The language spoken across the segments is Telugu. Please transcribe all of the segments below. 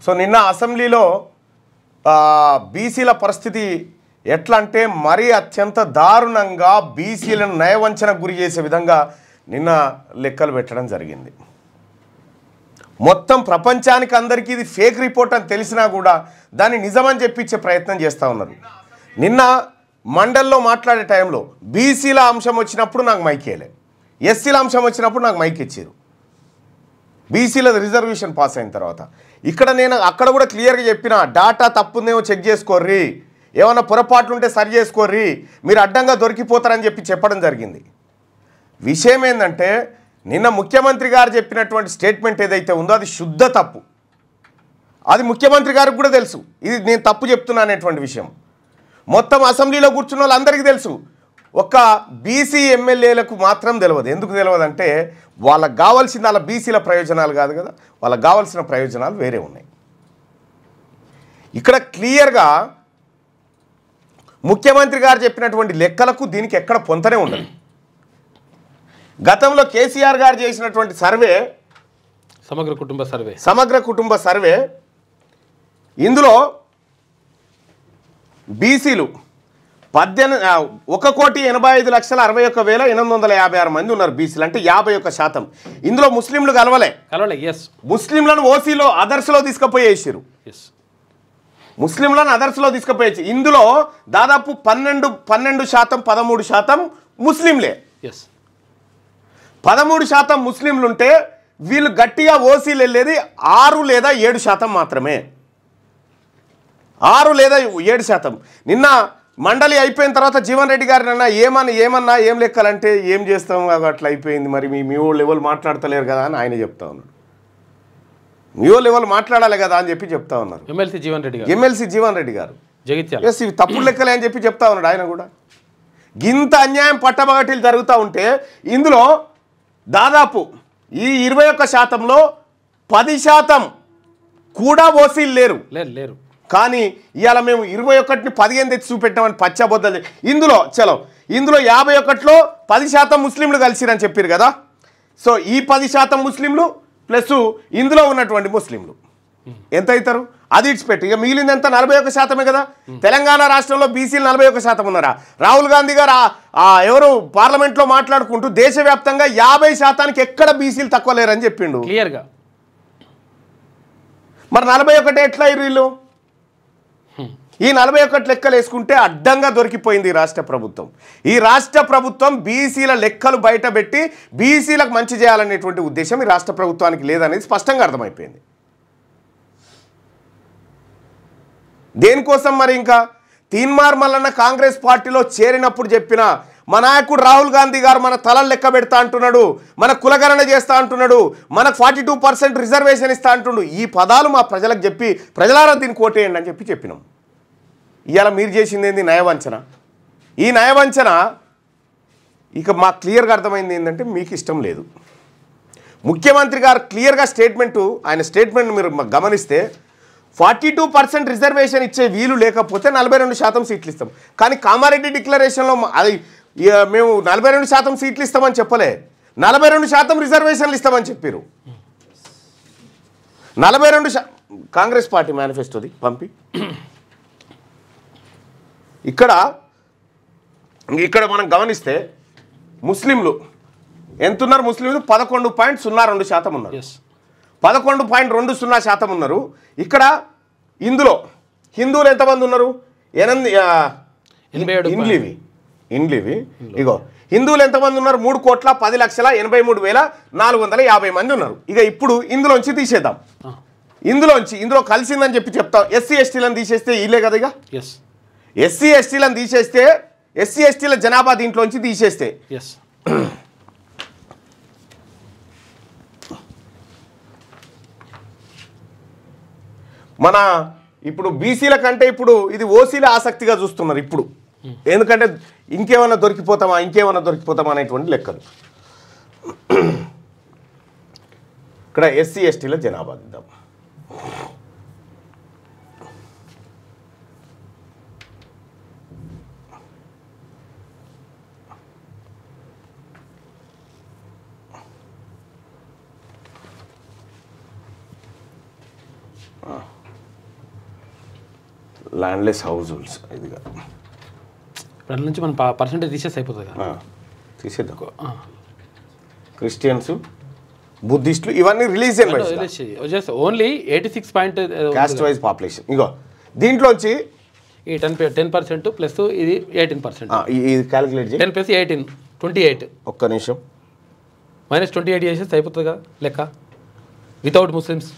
సో నిన్న అసెంబ్లీలో బీసీల పరిస్థితి ఎట్లా అంటే మరీ అత్యంత దారుణంగా బీసీలను నయవంచనకు గురి చేసే విధంగా నిన్న లెక్కలు పెట్టడం జరిగింది. మొత్తం ప్రపంచానికి అందరికీ ఇది ఫేక్ రిపోర్ట్ అని తెలిసినా కూడా దాన్ని నిజమని చెప్పించే ప్రయత్నం చేస్తూ ఉన్నారు. నిన్న మండల్లో మాట్లాడే టైంలో బీసీల అంశం వచ్చినప్పుడు నాకు మైక్ ఇవ్వలే, ఎస్సీల అంశం వచ్చినప్పుడు నాకు మైక్ ఇచ్చారు. బీసీల రిజర్వేషన్ పాస్ అయిన తర్వాత ఇక్కడ నేను అక్కడ కూడా క్లియర్గా చెప్పిన, డాటా తప్పుందేమో చెక్ చేసుకోర్రి, ఏమైనా పొరపాట్లు ఉంటే సరి చేసుకోర్రి, మీరు అడ్డంగా దొరికిపోతారని చెప్పడం జరిగింది. విషయం ఏంటంటే నిన్న ముఖ్యమంత్రి గారు చెప్పినటువంటి స్టేట్మెంట్ ఏదైతే ఉందో అది శుద్ధ తప్పు. అది ముఖ్యమంత్రి గారికి కూడా తెలుసు, ఇది నేను తప్పు చెప్తున్నా అనేటువంటి విషయం. మొత్తం అసెంబ్లీలో కూర్చున్న వాళ్ళందరికీ తెలుసు, ఒక్క బీసీ ఎమ్మెల్యేలకు మాత్రం తెలియదు. ఎందుకు తెలియదు అంటే వాళ్ళకు కావాల్సింది అలా బీసీల ప్రయోజనాలు కాదు కదా, వాళ్ళకు కావాల్సిన ప్రయోజనాలు వేరే ఉన్నాయి. ఇక్కడ క్లియర్గా ముఖ్యమంత్రి గారు చెప్పినటువంటి లెక్కలకు దీనికి ఎక్కడ పొంతనే ఉండదు. గతంలో కేసీఆర్ గారు చేసినటువంటి సర్వే, సమగ్ర కుటుంబ సర్వే, ఇందులో బీసీలు 1,85,61,856 మంది ఉన్నారు బీసీలు, అంటే 51%. ఇందులో ముస్లింలు కలవలే. ముస్లింలను ఓసీలో అదర్స్లో తీసుకుపోయేసారు, ముస్లింలను అదర్స్లో తీసుకుపోయేసి ఇందులో దాదాపు 12% 13% ముస్లింలే. 13% ముస్లింలు ఉంటే వీళ్ళు గట్టిగా ఓసీలు వెళ్ళేది 6 లేదా 7% మాత్రమే, 6 లేదా 7%. నిన్న మండలి అయిపోయిన తర్వాత జీవన్ రెడ్డి గారు ఏమన్నా ఏం లెక్కలంటే ఏం చేస్తాం అట్లా అయిపోయింది, మరి మీ వాళ్ళు ఎవరు మాట్లాడతలేరు కదా అని ఆయన చెప్తా ఉన్నాడు. మీ వాళ్ళు ఎవరు మాట్లాడాలి కదా అని చెప్తా ఉన్నారు ఎమ్మెల్సీ జీవన్ రెడ్డి గారు. ఎస్, ఇవి తప్పుడు లెక్కలే అని చెప్తా ఉన్నాడు ఆయన కూడా. గింత అన్యాయం పట్టబగటీలు జరుగుతూ ఉంటే ఇందులో దాదాపు ఈ 21%లో 10% కూడా ఓసీలు లేరు. కానీ ఇవాళ మేము 21ని 15 తెచ్చి చూపెట్టామని పచ్చబొద్దలు. ఇందులో 51లో 10% ముస్లింలు కలిసిరని చెప్పారు కదా. సో ఈ 10% ముస్లింలు ప్లస్ ఇందులో ఉన్నటువంటి ముస్లింలు ఎంత అవుతారు అది ఇచ్చిపెట్టి ఇక మిగిలింది ఎంత 41% కదా. తెలంగాణ రాష్ట్రంలో బీసీలు 41% ఉన్నారా? రాహుల్ గాంధీ గారు ఎవరు పార్లమెంట్లో మాట్లాడుకుంటూ దేశవ్యాప్తంగా 50% ఎక్కడ బీసీలు తక్కువ లేరని చెప్పిండు క్లియర్గా. మరి 41 ఎట్లా వీళ్ళు? ఈ 41 లెక్కలు వేసుకుంటే అడ్డంగా దొరికిపోయింది ఈ రాష్ట్ర ప్రభుత్వం. ఈ రాష్ట్ర ప్రభుత్వం బీసీల లెక్కలు బయటపెట్టి బీసీలకు మంచి చేయాలనేటువంటి ఉద్దేశం ఈ రాష్ట్ర ప్రభుత్వానికి లేదనేది స్పష్టంగా అర్థమైపోయింది. దేనికోసం మరి ఇంకా తీన్మార్ మల్లన్న కాంగ్రెస్ పార్టీలో చేరినప్పుడు చెప్పిన మా నాయకుడు రాహుల్ గాంధీ గారు మన తలలు లెక్క పెడతా అంటున్నాడు, మన కులగణన చేస్తా అంటున్నాడు, మనకు 42% రిజర్వేషన్ ఇస్తా అంటున్నాడు. ఈ పదాలు మా ప్రజలకు చెప్పి ప్రజలారా దీన్ని కోటేయండి అని చెప్పినాం. ఇవాళ మీరు చేసింది ఏంది? నయవంచన. ఈ నయవంచన ఇక మాకు క్లియర్గా అర్థమైంది ఏంటంటే మీకు ఇష్టం లేదు. ముఖ్యమంత్రి గారు క్లియర్గా ఆయన స్టేట్మెంట్ మీరు గమనిస్తే 42% రిజర్వేషన్ ఇచ్చే వీలు లేకపోతే 42% సీట్లు ఇస్తాం. కానీ కామారెడ్డి డిక్లరేషన్లో అది మేము 42% సీట్లు ఇస్తామని చెప్పలే, 42% రిజర్వేషన్లు ఇస్తామని చెప్పారు. 42 కాంగ్రెస్ పార్టీ మేనిఫెస్టోది పంపి ఇక్కడ మనం గమనిస్తే ముస్లింలు ఎంతున్నారు? ముస్లింలు 11.02% ఉన్నారు, 11.20% ఉన్నారు. ఇక్కడ ఇందులో హిందువులు ఎంతమంది ఉన్నారు? 8 ఇండ్లివి ఇగో హిందువులు ఎంతమంది ఉన్నారు? 3,10,83,450 మంది ఉన్నారు. ఇక ఇప్పుడు ఇందులోంచి తీసేద్దాం, ఇందులో కలిసిందని చెప్తాం. ఎస్సీ ఎస్టీలను తీసేస్తే ఇల్లే కదా. ఇక ఎస్సీ ఎస్టీలను తీసేస్తే ఎస్సీ ఎస్టీల జనాభా దీంట్లోంచి తీసేస్తే మన ఇప్పుడు బీసీల కంటే ఇప్పుడు ఇది ఓసీల ఆసక్తిగా చూస్తున్నారు ఇప్పుడు. ఎందుకంటే ఇంకేమైనా దొరికిపోతామా అనేటువంటి లెక్కలు. ఇక్కడ ఎస్సీ ఎస్టీల జనాభా దిద్దాం. ల్యాండ్లెస్ హౌస్ హోల్డ్స్ ఇదిగా దాని నుంచి మనం పర్సెంటేజ్ తీసేసి అయిపోతుంది కదా, తీసేద్దాం. క్రిస్టియన్స్, బుద్ధిస్టులు ఇవన్నీ religion wise only 86 caste wise population. ఇగో దీంట్లోంచి ఈ 10% ప్లస్ ఇది 18%. ఇది క్యాలిక్యులేట్ చేయి. 10 + 18 28. ఒక్క నిమిషం. -28 చేసేసి అయిపోతుంది కదా లెక్క, వితౌట్ ముస్లిమ్స్.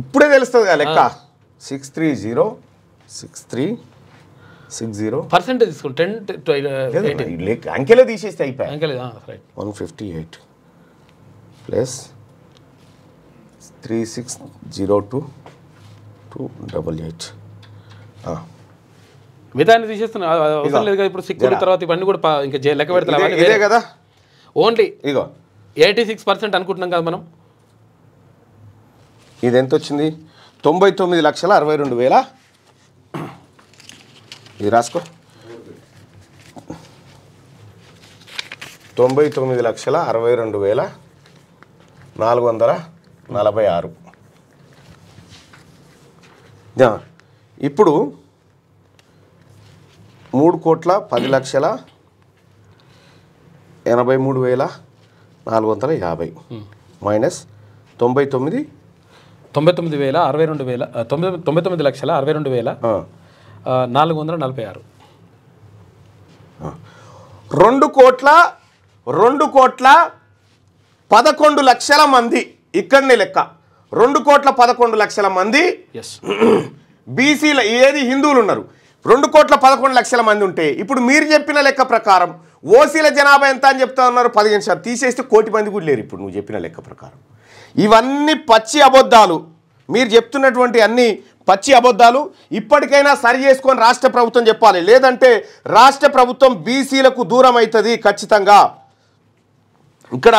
ఇప్పుడే తెలుస్తుంది కదా లెక్క. 630 పర్సెంటేజ్ తీసుకోండి. 10 అంకెలే తీసేస్తే అయిపోయాయి. అంకెలే 158 ప్లస్ 3602 మిగతాన్ని తీసేస్తున్నా అవసరం లేదు కదా. ఇప్పుడు సిక్కుల తర్వాత ఇవన్నీ కూడా ఇంకా లెక్క పెడతాం ఇదే కదా. ఓన్లీ ఇగో 86% అనుకుంటున్నాం కదా మనం. ఇది ఎంత వచ్చింది? 99,62,000. ఇది రాసుకో. 99,62,446. ఇప్పుడు 3,10,83,450 మైనస్ 99,62,446. 2,11,00,000 మంది ఇక్కడనే లెక్క. 2,11,00,000 మంది బీసీల ఏది హిందువులు ఉన్నారు. 2,11,00,000 మంది ఉంటే ఇప్పుడు మీరు చెప్పిన లెక్క ప్రకారం ఓసీల జనాభా ఎంత అని చెప్తా ఉన్నారు? 15%. తీసేస్తే 1,00,00,000 మంది కూడా లేరు ఇప్పుడు నువ్వు చెప్పిన లెక్క ప్రకారం. ఇవన్నీ పచ్చి అబద్ధాలు. మీరు చెప్తున్నటువంటి అన్ని పచ్చి అబద్ధాలు. ఇప్పటికైనా సరి చేసుకొని రాష్ట్ర ప్రభుత్వం చెప్పాలి, లేదంటే రాష్ట్ర ప్రభుత్వం బీసీలకు దూరం అవుతుంది ఖచ్చితంగా. ఇక్కడ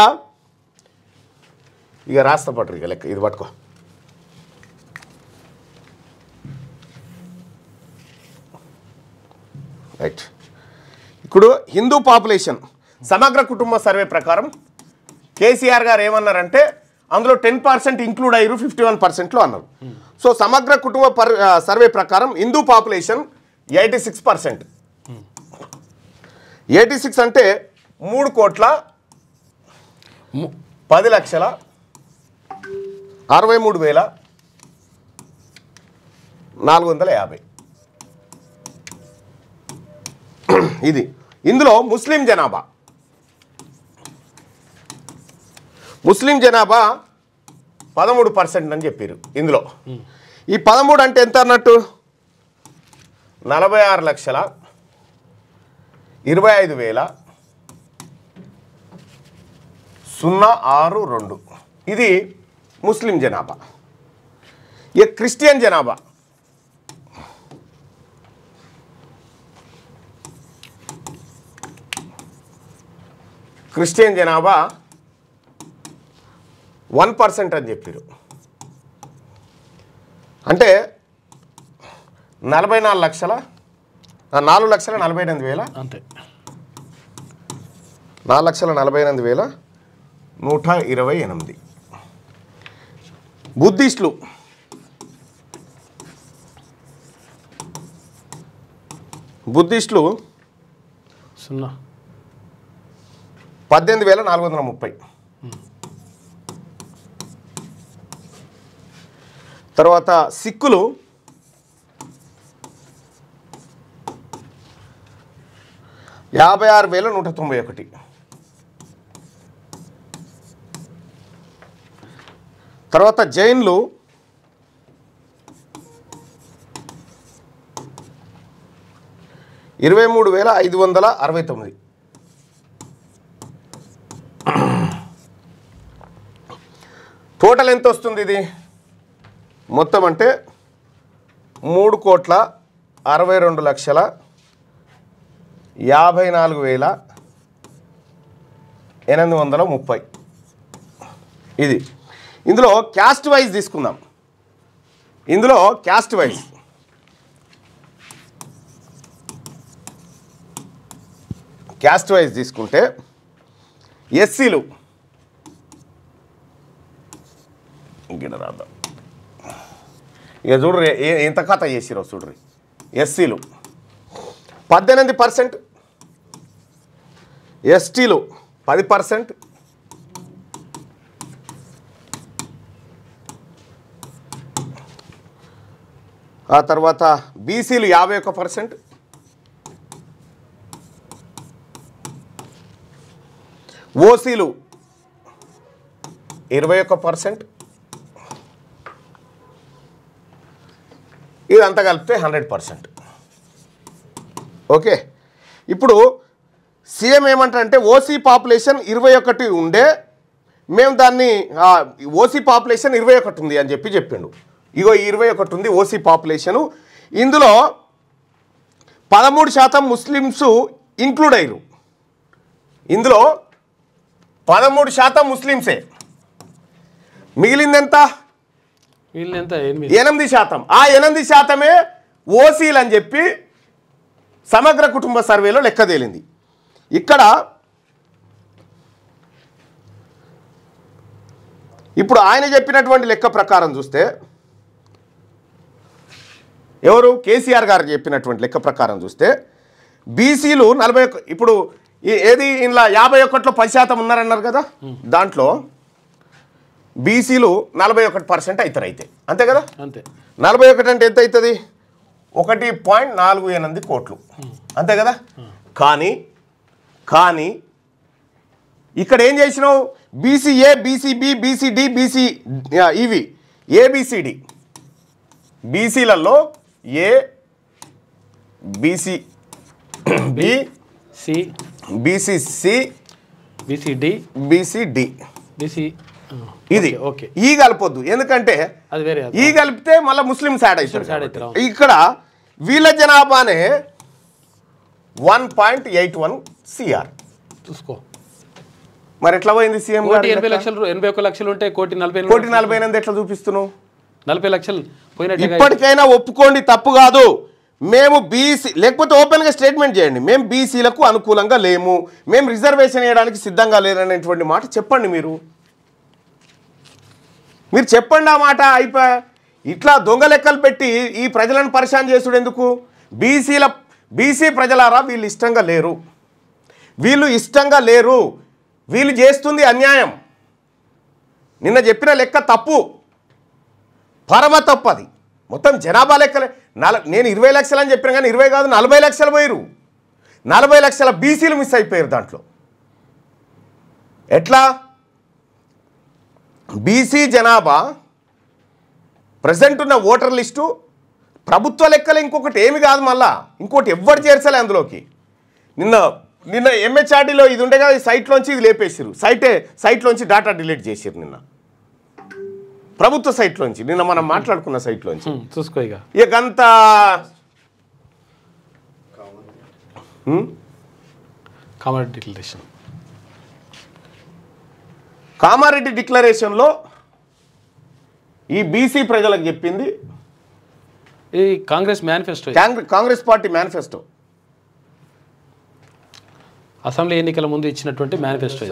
ఇక రాష్ట్ర పట్టు ఇక లెక్క ఇది పట్టుకో. రైట్. ఇప్పుడు హిందూ పాపులేషన్ సమగ్ర కుటుంబ సర్వే ప్రకారం కేసీఆర్ గారు ఏమన్నారంటే అందులో 10% ఇంక్లూడ్ అయ్యారు, 51%లో అన్నారు. సో సమగ్ర కుటుంబ సర్వే ప్రకారం హిందూ పాపులేషన్ 86%. 86 అంటే 3,10,63,450. ఇది. ఇందులో ముస్లిం జనాభా 13% అని చెప్పారు. ఇందులో ఈ 13 అంటే ఎంత అన్నట్టు? 46,25,062. ఇది ముస్లిం జనాభా. ఇక క్రిస్టియన్ జనాభా క్రిస్టియన్ జనాభా 1% అని చెప్పారు. అంటే 4,48,000 అంతే. 4,48,128. బుద్ధిస్టులు 18,430. తర్వాత సిక్కులు 56,191. తర్వాత జైన్లు 23,569. టోటల్ ఎంత వస్తుంది ఇది మొత్తం అంటే? 3,62,54,830. ఇది. ఇందులో క్యాస్ట్ వైజ్ తీసుకుందాం. ఇందులో క్యాస్ట్ వైజ్ తీసుకుంటే ఎస్సీలు ఇక్కడ రాద్దాం. ఇక చూడ్రి ఎంత కథ చేసిరో చూడ్రి. ఎస్సీలు 18%, ఎస్టీలు 10%, ఆ తర్వాత బీసీలు 51%, ఓసీలు 21%, ఇదంతా కలిపితే 100%. ఓకే, ఇప్పుడు సీఎం ఏమంటారంటే ఓసీ పాపులేషన్ 21 ఉండే, మేము దాన్ని ఓసీ పాపులేషన్ 21 ఉంది అని చెప్పిండు. ఇగో 21 ఉంది ఓసీ పాపులేషను. ఇందులో 13% ముస్లిమ్స్ ఇంక్లూడ్ అయ్యారు. ఇందులో 13% ముస్లిమ్సే. మిగిలిందెంత? 8%. ఆ 8% ఓసీలు అని చెప్పి సమగ్ర కుటుంబ సర్వేలో లెక్క తేలింది. ఇక్కడ ఇప్పుడు ఆయన చెప్పినటువంటి లెక్క ప్రకారం చూస్తే, ఎవరు కేసీఆర్ గారు చెప్పినటువంటి లెక్క ప్రకారం చూస్తే బీసీలు 41, ఇప్పుడు ఏది ఇందులో 51లో 10% ఉన్నారన్నారు కదా, దాంట్లో బీసీలు 41% అవుతారు. అయితే అంతే కదా, అంతే. 41 అంటే ఎంత అవుతుంది? 1.48 కోట్లు, అంతే కదా. కానీ ఇక్కడ ఏం చేసినావు? బీసీఏ, బీసీబీ, బీసీడి, బీసీ ఇవి ఏబిసిడి, బీసీలలో A, BC B, C, BCC, BCD, BCD, BC. ఇది ఈ కలపొద్దు, ఎందుకంటే ఈ కలిపితే మళ్ళీ ముస్లిమ్స్ యాడ్ అవుతారు. ఇక్కడ వీళ్ళ జనాభానే 1.81 CR చూసుకో. మరి ఎట్లా పోయింది సీఎం గారు? 81 లక్షలు ఉంటే 1,48,000 ఎట్లా చూపిస్తున్నావు? 40 లక్షలు పోయినట్టు. ఇప్పటికైనా ఒప్పుకోండి, తప్పు కాదు. మేము బీసీ, లేకపోతే ఓపెన్గా స్టేట్మెంట్ చేయండి, మేము బీసీలకు అనుకూలంగా లేము, మేము రిజర్వేషన్ వేయడానికి సిద్ధంగా లేరనేటువంటి మాట చెప్పండి. మీరు చెప్పండి ఆ మాట. అయిపోయా. ఇట్లా దొంగ లెక్కలు పెట్టి ఈ ప్రజలను పరిశాన్ చేసుడు ఎందుకు? బీసీ ప్రజలారా, వీళ్ళు ఇష్టంగా లేరు, వీళ్ళు చేస్తుంది అన్యాయం. నిన్న చెప్పిన లెక్క తప్పు, పరమ తప్పు. అది మొత్తం జనాభా లెక్కలే. నేను 20 లక్షలు అని చెప్పిన కానీ 20 కాదు, 40 లక్షలు పోయారు. 40 లక్షల బీసీలు మిస్ అయిపోయారు దాంట్లో. ఎట్లా? బీసీ జనాభా ప్రజెంట్ ఉన్న ఓటర్ లిస్టు ప్రభుత్వ లెక్కలు ఇంకొకటి ఏమి కాదు, మళ్ళా ఇంకోటి ఎవ్వరు చేర్చలే అందులోకి. నిన్న ఎంహెచ్ఆర్డీలో ఇది ఉండే కదా, సైట్లోంచి ఇది లేపేసారు. సైట్లోంచి డాటా డిలీట్ చేసారు నిన్న, ప్రభుత్వ సైట్లోంచి. నిన్న మనం మాట్లాడుకున్న సైట్లోంచి చూసుకో. ఇక అంత కామారెడ్డి డిక్లరేషన్లో ఈ బీసీ ప్రజలకు చెప్పింది ఈ Congress manifesto, Congress party manifesto, assembly ఎన్నికల ముందు ఇచ్చినటువంటి మేనిఫెస్టో.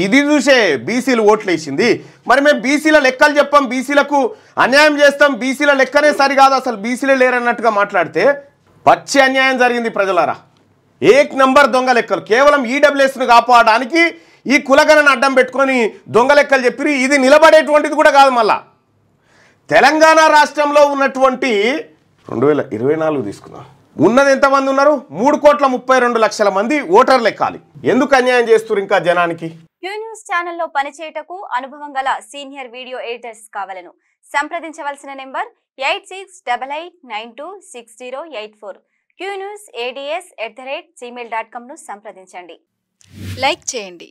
ఇది చూసే బీసీలు ఓట్లేసింది. మరి మేము బీసీల లెక్కలు చెప్పాం, బీసీలకు అన్యాయం చేస్తాం, బీసీల లెక్కనే సరికాదు, అసలు బీసీలే లేరన్నట్టుగా మాట్లాడితే పచ్చి అన్యాయం జరిగింది ప్రజలారా. ఏక్ నంబర్ దొంగ లెక్కలు. కేవలం ఈడబ్ల్యూఎస్ను కాపాడడానికి ఈ కులగణను అడ్డం పెట్టుకొని దొంగ లెక్కలు చెప్పి ఇది నిలబడేటువంటిది కూడా కాదు. మళ్ళా తెలంగాణ రాష్ట్రంలో ఉన్నటువంటి 2024 తీసుకున్నాం, ఉన్నది ఎంతమంది ఉన్నారు? 3,32,00,000 మంది ఓటర్లు ఎక్కాలి. ఎందుకు అన్యాయం చేస్తున్నారు ఇంకా జనానికి? క్యూ న్యూస్ ఛానల్లో పనిచేయటకు అనుభవం గల సీనియర్ వీడియో ఎడిటర్స్ కావాలను సంప్రదించవలసిన నెంబర్ 8688926084. qnews@gmail.com ను సంప్రదించండి. లైక్ చేయండి.